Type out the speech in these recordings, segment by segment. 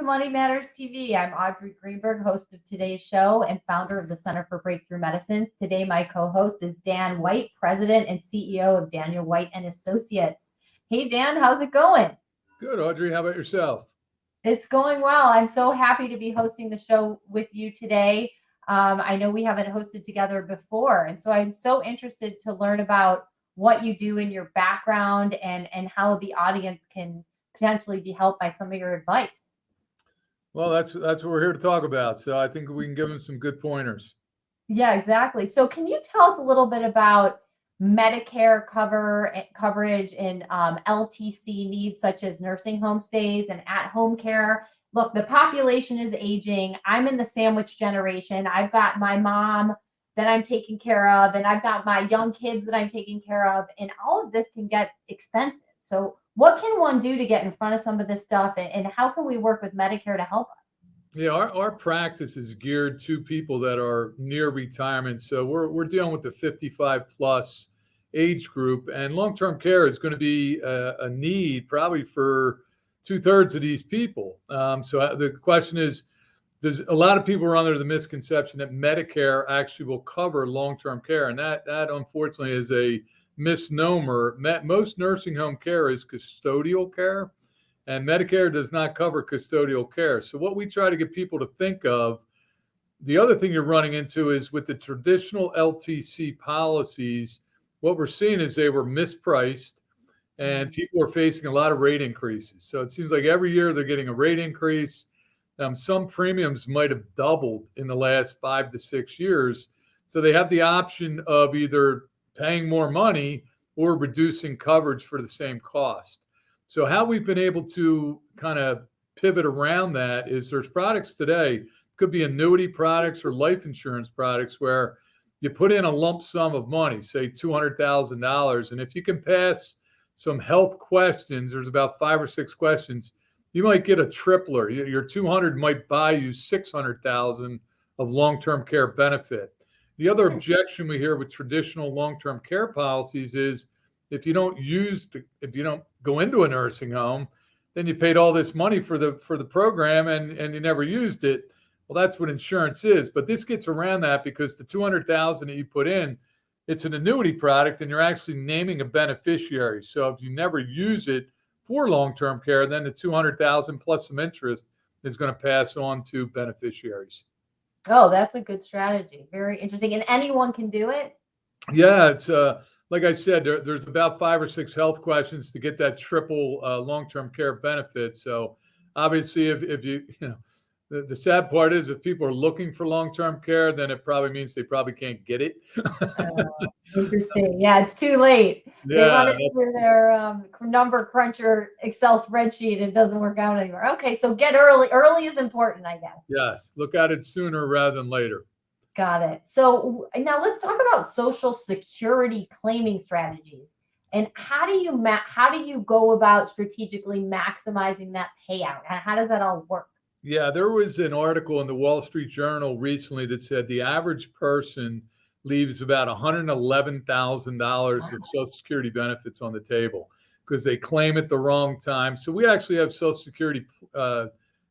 Money Matters TV. I'm Audrey Greenberg, host of today's show and founder of the Center for Breakthrough Medicines. Today, my co-host is Dan White, president and CEO of Daniel White and Associates. Hey, Dan, how's it going? Good, Audrey. How about yourself? It's going well. I'm so happy to be hosting the show with you today. I know we haven't hosted together before, and so I'm so interested to learn about what you do in your background and how the audience can potentially be helped by some of your advice. Well, that's what we're here to talk about. So I think we can give them some good pointers. Yeah, exactly. So can you tell us a little bit about Medicare coverage and LTC needs such as nursing home stays and at-home care? Look, the population is aging. I'm in the sandwich generation. I've got my mom that I'm taking care of, and I've got my young kids that I'm taking care of, and all of this can get expensive. So what can one do to get in front of some of this stuff, and how can we work with Medicare to help us? Yeah, our practice is geared to people that are near retirement. So we're dealing with the 55 plus age group, and long-term care is going to be a need probably for 2/3 of these people. So the question is, there's a lot of people are under the misconception that Medicare actually will cover long-term care, and that unfortunately is a misnomer. Most nursing home care is custodial care, and Medicare does not cover custodial care. So what we try to get people to think of, the other thing you're running into is with the traditional LTC policies, what we're seeing is they were mispriced and people are facing a lot of rate increases. So it seems like every year they're getting a rate increase. Some premiums might have doubled in the last 5 to 6 years. So they have the option of either paying more money or reducing coverage for the same cost. So how we've been able to kind of pivot around that is there's products today, could be annuity products or life insurance products, where you put in a lump sum of money, say $200,000. And if you can pass some health questions, there's about 5 or 6 questions, you might get a tripler. Your 200 might buy you 600,000 of long-term care benefit. The other objection we hear with traditional long-term care policies is if you don't go into a nursing home, then you paid all this money for the program and you never used it. Well, that's what insurance is. But this gets around that because the 200,000 that you put in, it's an annuity product and you're actually naming a beneficiary. So if you never use it for long-term care, then the 200,000 plus some interest is going to pass on to beneficiaries. Oh, that's a good strategy. Very interesting. And anyone can do it? Yeah, it's like I said, there's about 5 or 6 health questions to get that triple long-term care benefit. So obviously, if you the sad part is if people are looking for long-term care, then it probably means they probably can't get it. Interesting. Yeah, it's too late. They run it through their number cruncher Excel spreadsheet and it doesn't work out anymore. Okay, so get early. Early is important, I guess. Yes, look at it sooner rather than later. Got it. So now let's talk about Social Security claiming strategies. And how do you go about strategically maximizing that payout? And how does that all work? Yeah, there was an article in the Wall Street Journal recently that said the average person leaves about $111,000 of Social Security benefits on the table because they claim at the wrong time. So we actually have Social Security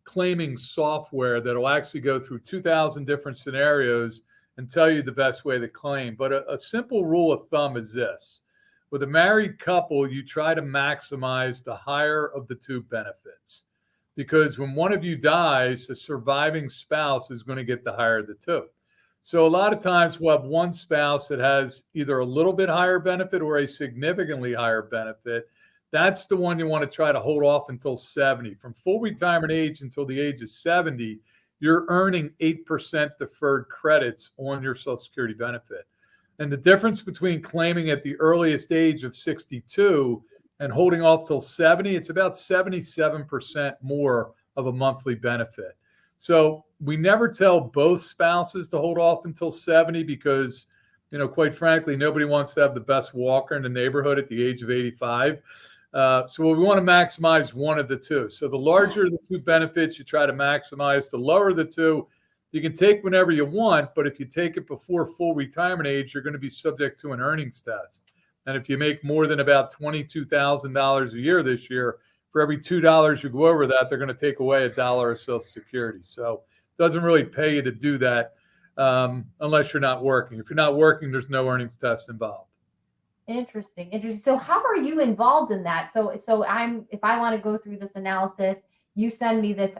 claiming software that will actually go through 2,000 different scenarios and tell you the best way to claim. But a simple rule of thumb is this. With a married couple, you try to maximize the higher of the two benefits. Because when one of you dies, the surviving spouse is going to get the higher of the two. So a lot of times we'll have one spouse that has either a little bit higher benefit or a significantly higher benefit. That's the one you want to try to hold off until 70. From full retirement age until the age of 70, you're earning 8% deferred credits on your Social Security benefit. And the difference between claiming at the earliest age of 62 and holding off till 70, it's about 77% more of a monthly benefit. So we never tell both spouses to hold off until 70 because, quite frankly, nobody wants to have the best walker in the neighborhood at the age of 85. So we want to maximize one of the two. So the larger the two benefits, you try to maximize. The lower the two, you can take whenever you want, but if you take it before full retirement age, you're going to be subject to an earnings test. And if you make more than about $22,000 a year this year, for every $2 you go over that, they're going to take away $1 of Social Security. So it doesn't really pay you to do that unless you're not working. If you're not working, there's no earnings test involved. Interesting. So how are you involved in that? So if I want to go through this analysis, you send me this.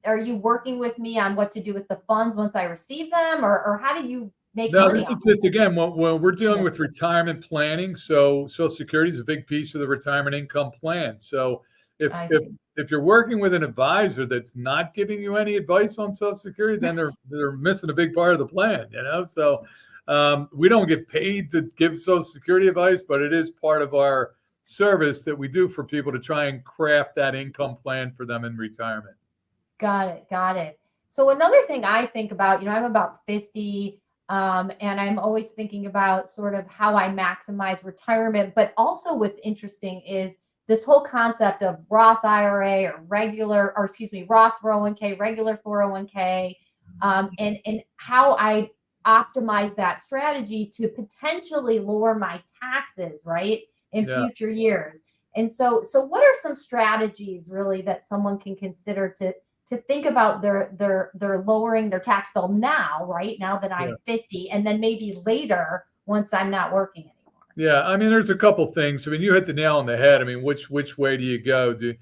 Are you working with me on what to do with the funds once I receive them, or how do you make No, money? this is just, again, when we're dealing with retirement planning. So Social Security is a big piece of the retirement income plan. So if you're working with an advisor that's not giving you any advice on Social Security, then they're missing a big part of the plan, So we don't get paid to give Social Security advice, but it is part of our service that we do for people to try and craft that income plan for them in retirement. Got it. So another thing I think about, I'm about 50, and I'm always thinking about sort of how I maximize retirement. But also what's interesting is this whole concept of Roth IRA or Roth 401k, regular 401k, and how I optimize that strategy to potentially lower my taxes, right, in future years. And so what are some strategies really that someone can consider to think about their lowering their tax bill now, right, now that I'm 50, and then maybe later once I'm not working anymore? Yeah, I mean, there's a couple things. I mean, you hit the nail on the head. I mean, which way do you go? The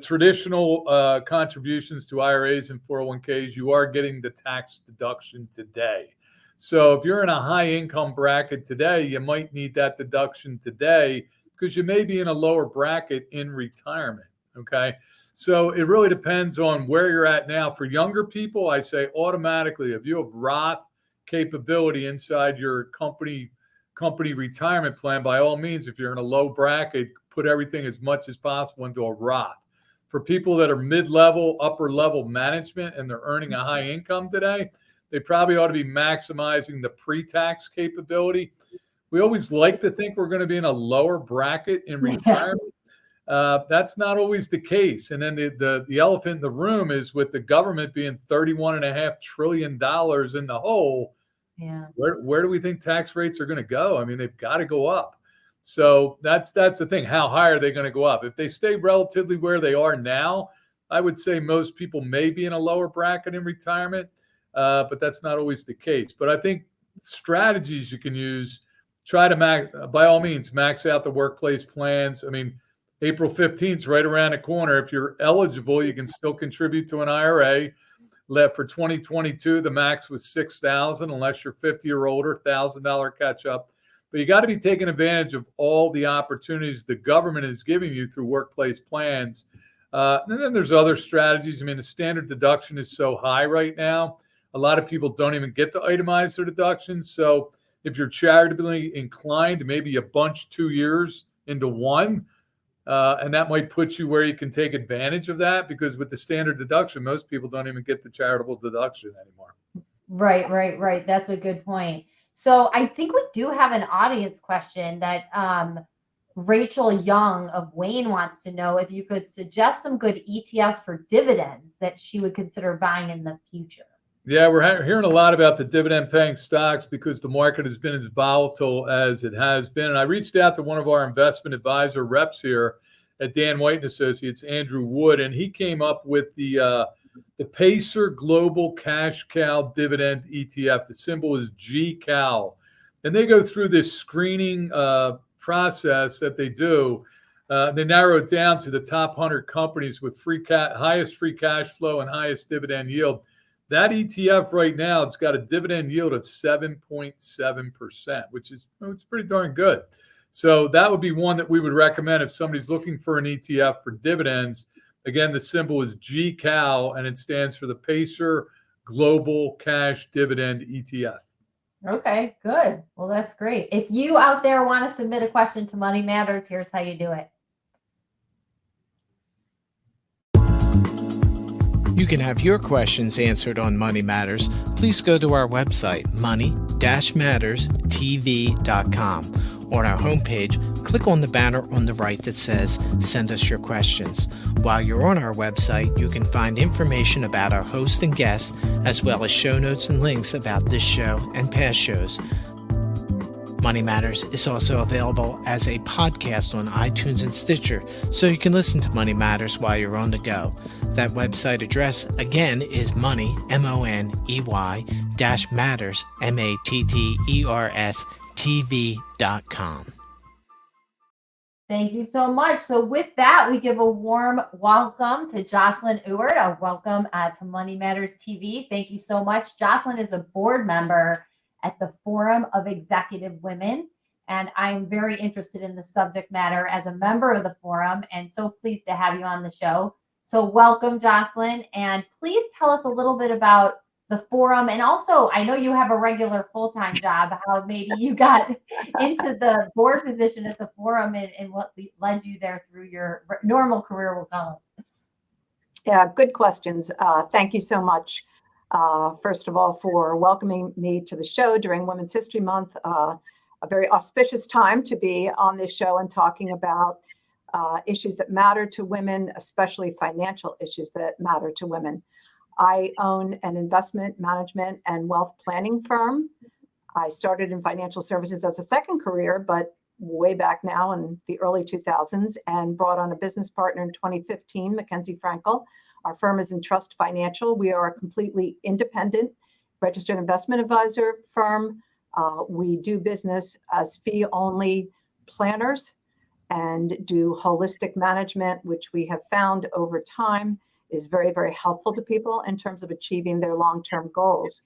traditional contributions to IRAs and 401ks, you are getting the tax deduction today. So if you're in a high income bracket today, you might need that deduction today because you may be in a lower bracket in retirement. Okay. So it really depends on where you're at now. For younger people, I say automatically, if you have Roth capability inside your company retirement plan, by all means, if you're in a low bracket, put everything as much as possible into a Roth. For people that are mid-level, upper-level management and they're earning a high income today, they probably ought to be maximizing the pre-tax capability. We always like to think we're going to be in a lower bracket in retirement. That's not always the case. And then the elephant in the room is with the government being $31.5 trillion in the hole. Yeah. Where do we think tax rates are going to go? I mean, they've got to go up. So that's the thing. How high are they going to go up? If they stay relatively where they are now, I would say most people may be in a lower bracket in retirement, but that's not always the case. But I think strategies you can use, try to by all means, max out the workplace plans. I mean, April 15th is right around the corner. If you're eligible, you can still contribute to an IRA. For 2022, the max was $6,000, unless you're 50 or older, $1,000 catch up. But you got to be taking advantage of all the opportunities the government is giving you through workplace plans. And then there's other strategies. I mean, the standard deduction is so high right now. A lot of people don't even get to itemize their deductions. So if you're charitably inclined, maybe you bunch 2 years into one. And that might put you where you can take advantage of that, because with the standard deduction, most people don't even get the charitable deduction anymore. Right. That's a good point. So I think we do have an audience question that Rachel Young of Wayne wants to know if you could suggest some good ETFs for dividends that she would consider buying in the future. Yeah, we're hearing a lot about the dividend-paying stocks because the market has been as volatile as it has been. And I reached out to one of our investment advisor reps here at Dan White & Associates, Andrew Wood, and he came up with the Pacer Global Cash Cow Dividend ETF. The symbol is GCAL. And they go through this screening process that they do. They narrow it down to the top 100 companies with highest free cash flow and highest dividend yield. That ETF right now, it's got a dividend yield of 7.7%, which is it's pretty darn good. So that would be one that we would recommend if somebody's looking for an ETF for dividends. Again, the symbol is GCAL, and it stands for the Pacer Global Cash Dividend ETF. Okay, good. Well, that's great. If you out there want to submit a question to Money Matters, here's how you do it. You can have your questions answered on Money Matters. Please go to our website, money-matterstv.com. On our homepage, click on the banner on the right that says, Send us your questions. While you're on our website, you can find information about our host and guests, as well as show notes and links about this show and past shows. Money Matters is also available as a podcast on iTunes and Stitcher, so you can listen to Money Matters while you're on the go. That website address, again, is money, MONEY, -matters, MATTERS, TV.com. Thank you so much. So with that, we give a warm welcome to Joslyn Ewart. A welcome to Money Matters TV. Thank you so much. Joslyn is a board member at the Forum of Executive Women, and I'm very interested in the subject matter as a member of the forum, and so pleased to have you on the show. So welcome, Joslyn, and please tell us a little bit about the forum, and also I know you have a regular full-time job, how maybe you got into the board position at the forum and what led you there through your normal career, we'll call it. Yeah, good questions. Thank you so much, first of all, for welcoming me to the show during Women's History Month, a very auspicious time to be on this show and talking about issues that matter to women, especially financial issues that matter to women. I own an investment management and wealth planning firm. I started in financial services as a second career, but way back now in the early 2000s, and brought on a business partner in 2015, Mackenzie Frankel. Our firm is Entrust Financial. We are a completely independent registered investment advisor firm. We do business as fee-only planners and do holistic management, which we have found over time is very, very helpful to people in terms of achieving their long-term goals.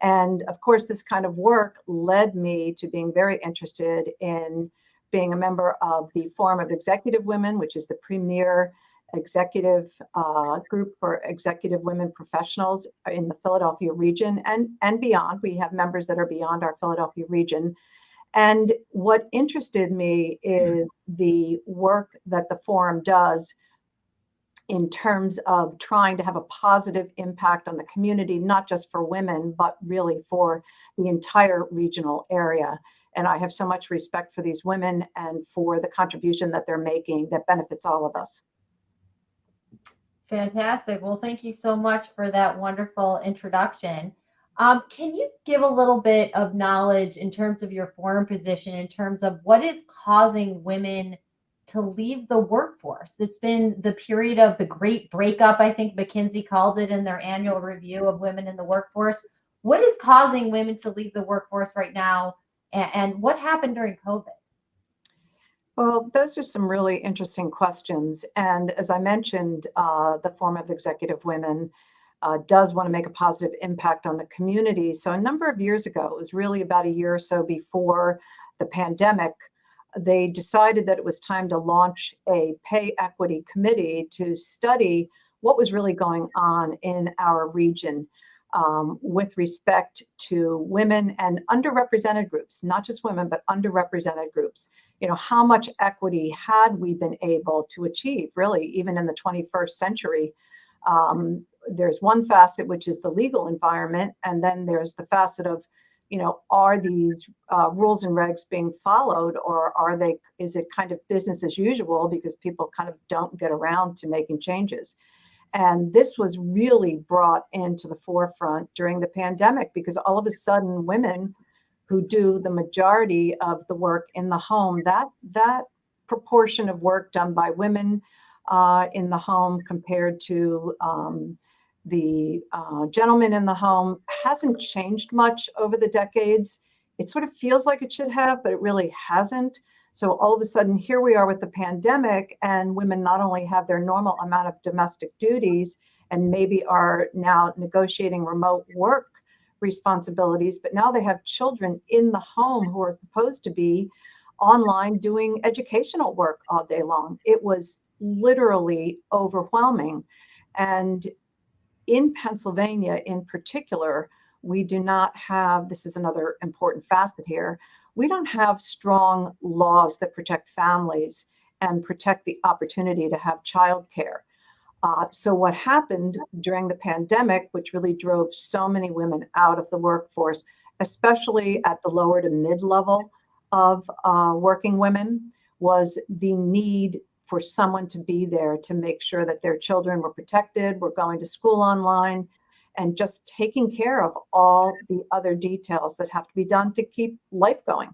And of course, this kind of work led me to being very interested in being a member of the Forum of Executive Women, which is the premier executive group for executive women professionals in the Philadelphia region and beyond. We have members that are beyond our Philadelphia region. And what interested me is the work that the forum does in terms of trying to have a positive impact on the community, not just for women, but really for the entire regional area. And I have so much respect for these women and for the contribution that they're making that benefits all of us. Fantastic. Well, thank you so much for that wonderful introduction. Can you give a little bit of knowledge in terms of your forum position, in terms of what is causing women to leave the workforce? It's been the period of the great breakup, I think McKinsey called it in their annual review of women in the workforce. What is causing women to leave the workforce right now, and what happened during COVID? Well, those are some really interesting questions. And as I mentioned, the Forum of Executive Women does want to make a positive impact on the community. So a number of years ago, it was really about a year or so before the pandemic, they decided that it was time to launch a pay equity committee to study what was really going on in our region with respect to women and underrepresented groups, not just women, but underrepresented groups. You know, how much equity had we been able to achieve, really, even in the 21st century? There's one facet, which is the legal environment, and then there's the facet of, you know, are these rules and regs being followed, or is it kind of business as usual because people kind of don't get around to making changes? And this was really brought into the forefront during the pandemic because all of a sudden women who do the majority of the work in the home, that proportion of work done by women in the home compared to the gentleman in the home hasn't changed much over the decades. It sort of feels like it should have, but it really hasn't. So all of a sudden, here we are with the pandemic, and women not only have their normal amount of domestic duties and maybe are now negotiating remote work responsibilities, but now they have children in the home who are supposed to be online doing educational work all day long. It was literally overwhelming. And in Pennsylvania in particular, we do not have, this is another important facet here, we don't have strong laws that protect families and protect the opportunity to have childcare. So what happened during the pandemic, which really drove so many women out of the workforce, especially at the lower to mid-level of working women, was the need for someone to be there to make sure that their children were protected, were going to school online, and just taking care of all the other details that have to be done to keep life going.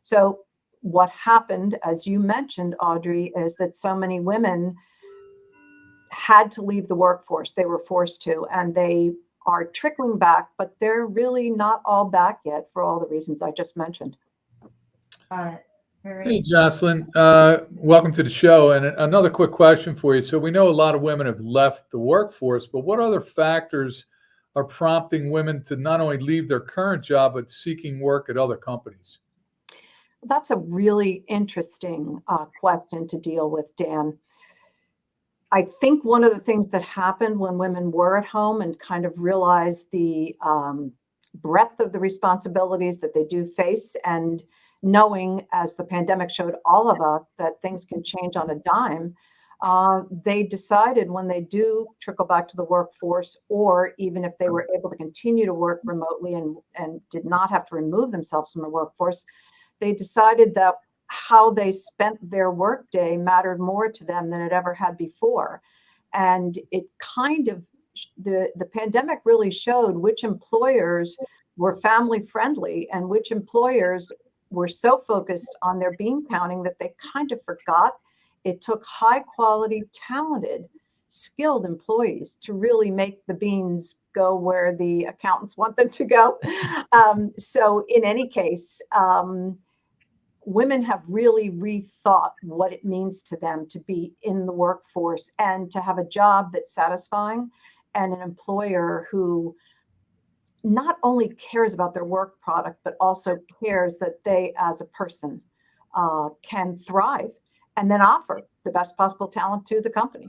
So what happened, as you mentioned, Audrey, is that so many women had to leave the workforce. They were forced to, and they are trickling back, but they're really not all back yet for all the reasons I just mentioned. Got it. Hey, Joslyn, welcome to the show. And another quick question for you. So we know a lot of women have left the workforce, but what other factors are prompting women to not only leave their current job, but seeking work at other companies? That's a really interesting question to deal with, Dan. I think one of the things that happened when women were at home and kind of realized the breadth of the responsibilities that they do face, and knowing, as the pandemic showed all of us, that things can change on a dime, they decided when they do trickle back to the workforce, or even if they were able to continue to work remotely and did not have to remove themselves from the workforce, they decided that how they spent their workday mattered more to them than it ever had before. And it kind of, the pandemic really showed which employers were family friendly and which employers were so focused on their bean counting that they kind of forgot it took high quality, talented, skilled employees to really make the beans go where the accountants want them to go. So in any case, women have really rethought what it means to them to be in the workforce and to have a job that's satisfying, and an employer who not only cares about their work product, but also cares that they as a person can thrive and then offer the best possible talent to the company.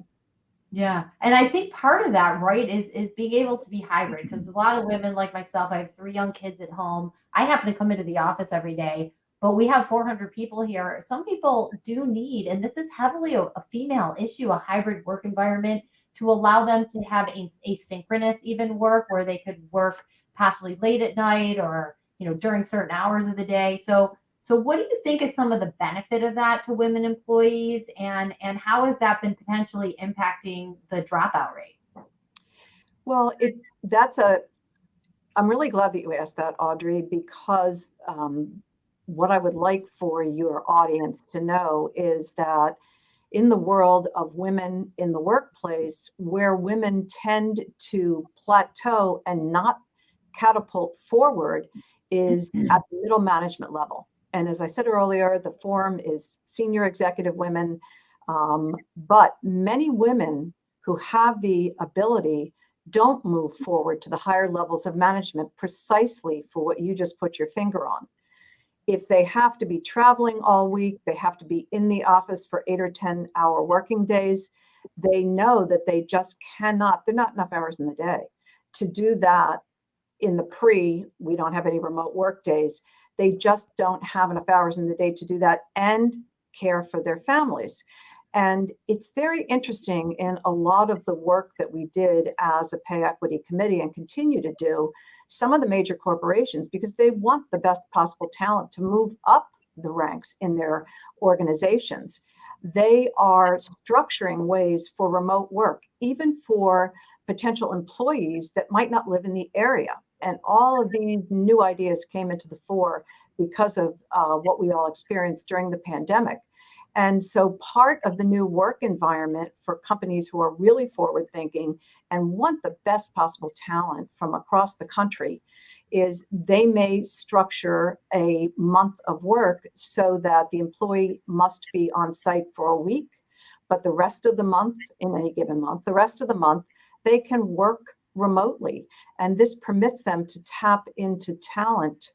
Yeah. And I think part of that, right, is being able to be hybrid, because a lot of women like myself, I have 3 young kids at home. I happen to come into the office every day, but we have 400 people here. Some people do need, and this is heavily a female issue, a hybrid work environment to allow them to have asynchronous even work where they could work possibly late at night or, during certain hours of the day. So what do you think is some of the benefit of that to women employees, and how has that been potentially impacting the dropout rate? Well, I'm really glad that you asked that, Audrey, because what I would like for your audience to know is that in the world of women in the workplace, where women tend to plateau and not catapult forward is at the middle management level. And as I said earlier, the forum is senior executive women, but many women who have the ability don't move forward to the higher levels of management precisely for what you just put your finger on. If they have to be traveling all week, they have to be in the office for 8 or 10-hour working days, they know that they just cannot, there are not enough hours in the day to do that. In the we don't have any remote work days. They just don't have enough hours in the day to do that and care for their families. And it's very interesting in a lot of the work that we did as a pay equity committee and continue to do, some of the major corporations, because they want the best possible talent to move up the ranks in their organizations, they are structuring ways for remote work, even for potential employees that might not live in the area. And all of these new ideas came into the fore because of what we all experienced during the pandemic. And so part of the new work environment for companies who are really forward thinking and want the best possible talent from across the country is they may structure a month of work so that the employee must be on site for a week, but the rest of the month, in any given month, the rest of the month, they can work remotely. And this permits them to tap into talent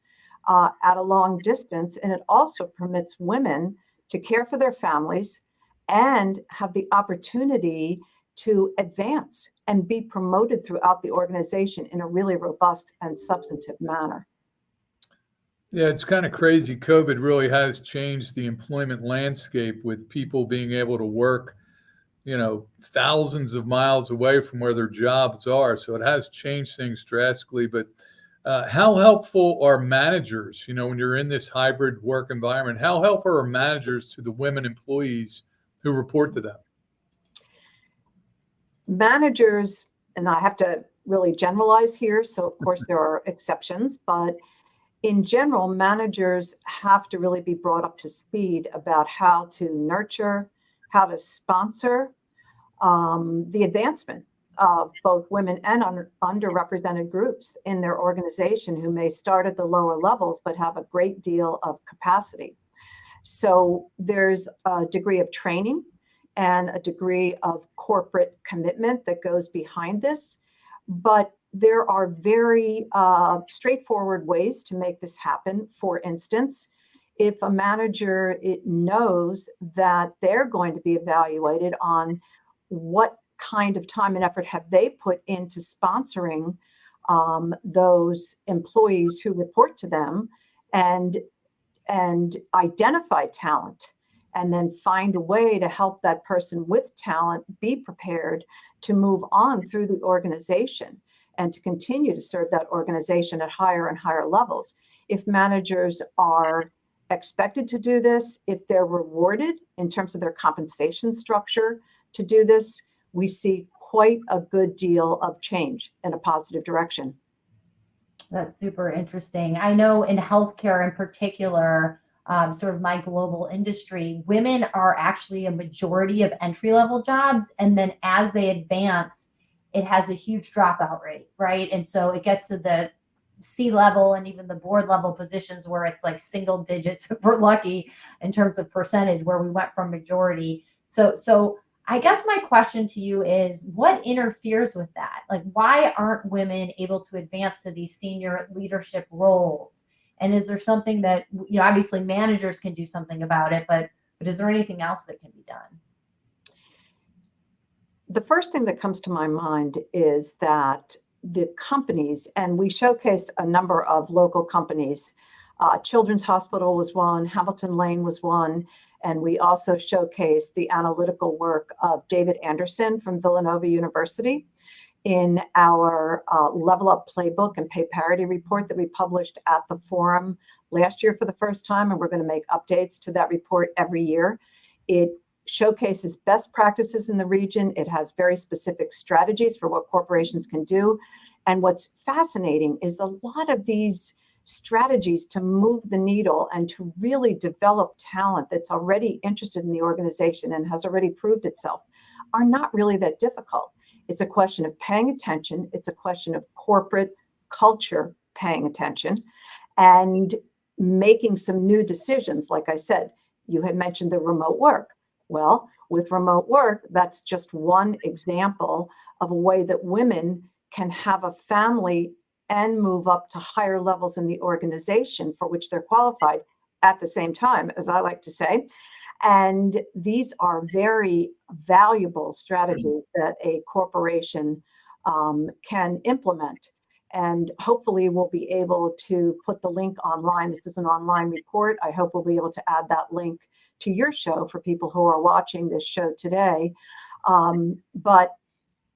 at a long distance. And it also permits women to care for their families and have the opportunity to advance and be promoted throughout the organization in a really robust and substantive manner. Yeah, it's kind of crazy. COVID really has changed the employment landscape, with people being able to work, thousands of miles away from where their jobs are. So it has changed things drastically. But how helpful are managers, when you're in this hybrid work environment? How helpful are managers to the women employees who report to them? Managers, and I have to really generalize here, so of course there are exceptions, but in general, managers have to really be brought up to speed about how to nurture, how to sponsor the advancement of both women and underrepresented groups in their organization who may start at the lower levels but have a great deal of capacity. So there's a degree of training and a degree of corporate commitment that goes behind this. But there are very straightforward ways to make this happen. For instance, if a manager knows that they're going to be evaluated on what kind of time and effort have they put into sponsoring those employees who report to them, and identify talent, and then find a way to help that person with talent be prepared to move on through the organization and to continue to serve that organization at higher and higher levels. If managers are expected to do this, if they're rewarded in terms of their compensation structure to do this, we see quite a good deal of change in a positive direction. That's super interesting. I know in healthcare in particular, sort of my global industry, women are actually a majority of entry-level jobs. And then as they advance, it has a huge dropout rate, right? And so it gets to the C-level and even the board level positions where it's like single digits if we're lucky in terms of percentage, where we went from majority. So I guess my question to you is, what interferes with that? Like, why aren't women able to advance to these senior leadership roles? And is there something that, obviously managers can do something about it, but is there anything else that can be done? The first thing that comes to my mind is that the companies, and we showcase a number of local companies, Children's Hospital was one, Hamilton Lane was one, and we also showcase the analytical work of David Anderson from Villanova University in our Level Up Playbook and Pay Parity report that we published at the forum last year for the first time, and we're going to make updates to that report every year. It showcases best practices in the region. It has very specific strategies for what corporations can do. And what's fascinating is a lot of these strategies to move the needle and to really develop talent that's already interested in the organization and has already proved itself are not really that difficult. It's a question of paying attention. It's a question of corporate culture paying attention and making some new decisions. Like I said, you had mentioned the remote work. Well, with remote work, that's just one example of a way that women can have a family and move up to higher levels in the organization for which they're qualified at the same time, as I like to say. And these are very valuable strategies that a corporation can implement. And hopefully we'll be able to put the link online. This is an online report. I hope we'll be able to add that link to your show for people who are watching this show today. But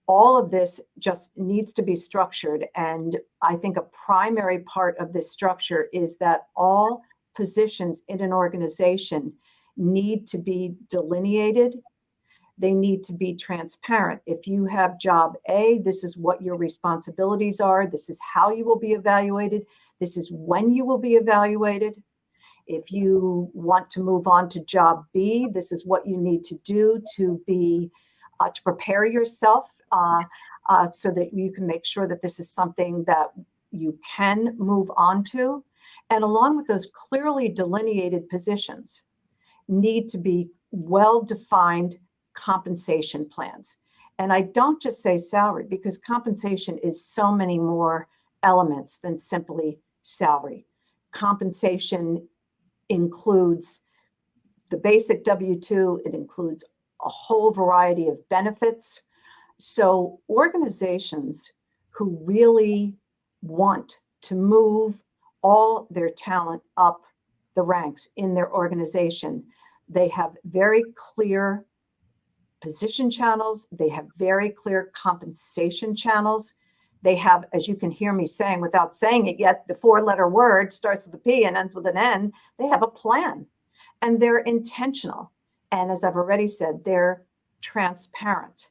all of this just needs to be structured. And I think a primary part of this structure is that all positions in an organization need to be delineated. They need to be transparent. If you have job A, this is what your responsibilities are. This is how you will be evaluated. This is when you will be evaluated. If you want to move on to job B, this is what you need to do to prepare yourself so that you can make sure that this is something that you can move on to. And along with those clearly delineated positions need to be well-defined compensation plans. And I don't just say salary, because compensation is so many more elements than simply salary. Compensation includes the basic W-2, it includes a whole variety of benefits. So organizations who really want to move all their talent up the ranks in their organization, they have very clear position channels, they have very clear compensation channels. They have, as you can hear me saying without saying it yet, the four-letter word starts with a P and ends with an N. They have a plan and they're intentional. And as I've already said, they're transparent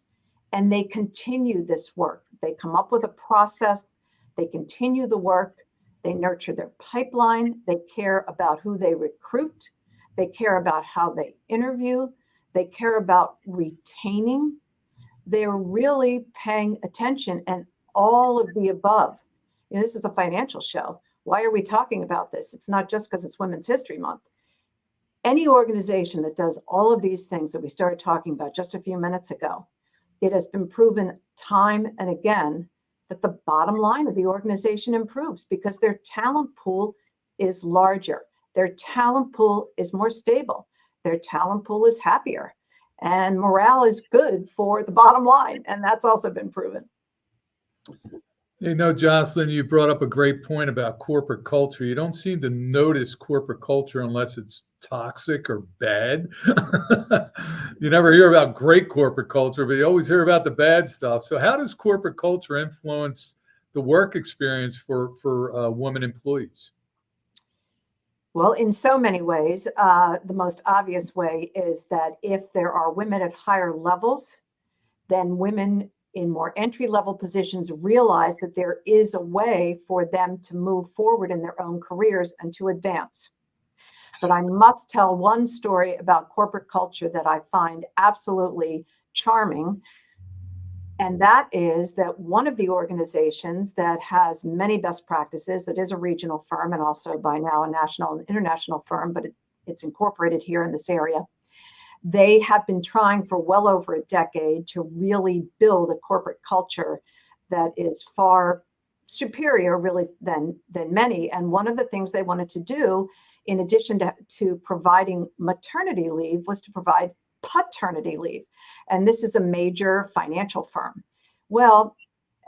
and they continue this work. They come up with a process, they continue the work, They nurture their pipeline. They care about who they recruit. They care about how they interview. They care about retaining. They're really paying attention, and all of the above. This is a financial show. Why are we talking about this? It's not just because it's Women's History Month. Any organization that does all of these things that we started talking about just a few minutes ago, it has been proven time and again that the bottom line of the organization improves because their talent pool is larger. Their talent pool is more stable. Their talent pool is happier. And morale is good for the bottom line. And that's also been proven. Joslyn, you brought up a great point about corporate culture. You don't seem to notice corporate culture unless it's toxic or bad. You never hear about great corporate culture, but you always hear about the bad stuff. So how does corporate culture influence the work experience for women employees? Well, in so many ways, the most obvious way is that if there are women at higher levels, then women in more entry-level positions realize that there is a way for them to move forward in their own careers and to advance. But I must tell one story about corporate culture that I find absolutely charming. And that is that one of the organizations that has many best practices, that is a regional firm and also by now a national and international firm, but it's incorporated here in this area. They have been trying for well over a decade to really build a corporate culture that is far superior really than many. And one of the things they wanted to do, in addition to providing maternity leave, was to provide paternity leave. And this is a major financial firm. Well,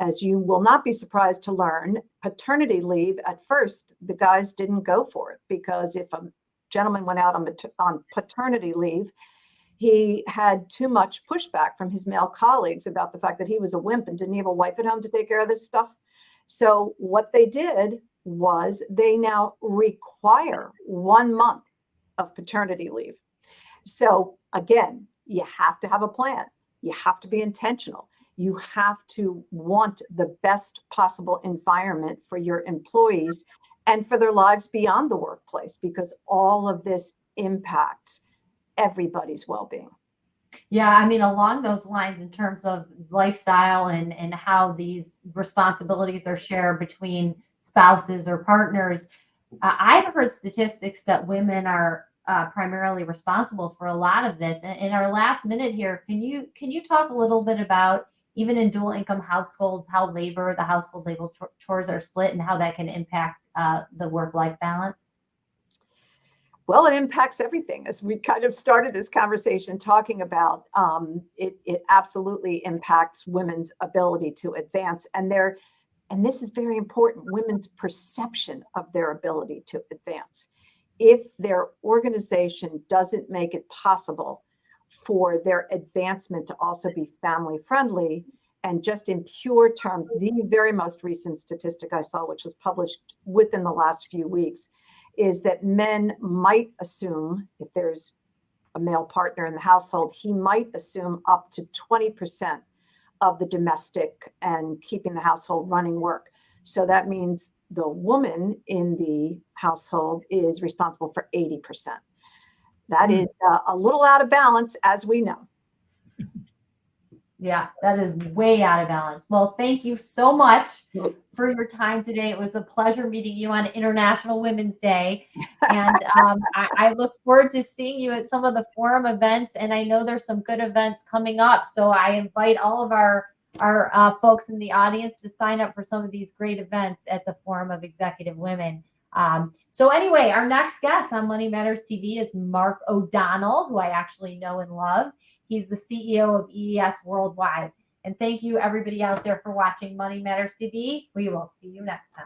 as you will not be surprised to learn, paternity leave, at first, the guys didn't go for it because if a gentleman went out on paternity leave, he had too much pushback from his male colleagues about the fact that he was a wimp and didn't have a wife at home to take care of this stuff. So what they did was they now require 1 month of paternity leave. So again, you have to have a plan. You have to be intentional. You have to want the best possible environment for your employees and for their lives beyond the workplace, because all of this impacts everybody's well-being. Yeah, I mean, along those lines, in terms of lifestyle and how these responsibilities are shared between spouses or partners, I've heard statistics that women are primarily responsible for a lot of this. And in our last minute here, can you talk a little bit about, even in dual income households, how the household labor chores are split and how that can impact the work-life balance? Well, it impacts everything. As we kind of started this conversation talking about, it absolutely impacts women's ability to advance, and this is very important, women's perception of their ability to advance. If their organization doesn't make it possible for their advancement to also be family friendly, and just in pure terms, the very most recent statistic I saw, which was published within the last few weeks, is that men might assume, if there's a male partner in the household, he might assume up to 20% of the domestic and keeping the household running work. So that means the woman in the household is responsible for 80%. That is a little out of balance, as we know. Yeah, that is way out of balance. Well, thank you so much for your time today. It was a pleasure meeting you on International Women's Day. And I look forward to seeing you at some of the forum events. And I know there's some good events coming up. So I invite all of our folks in the audience to sign up for some of these great events at the Forum of Executive Women. So anyway, our next guest on Money Matters TV is Mark O'Donnell, who I actually know and love. He's the CEO of EES Worldwide. And thank you, everybody out there, for watching Money Matters TV. We will see you next time.